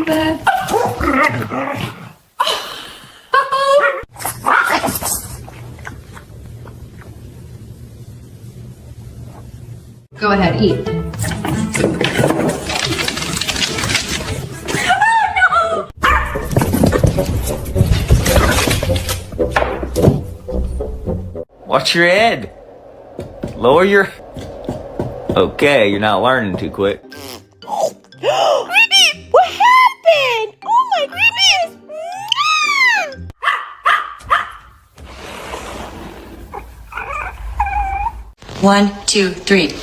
you, bud. Go ahead, eat. Watch your head. Lower your... Okay, you're not learning too quick. Ruby, what happened? Oh my goodness! 1, 2, 3.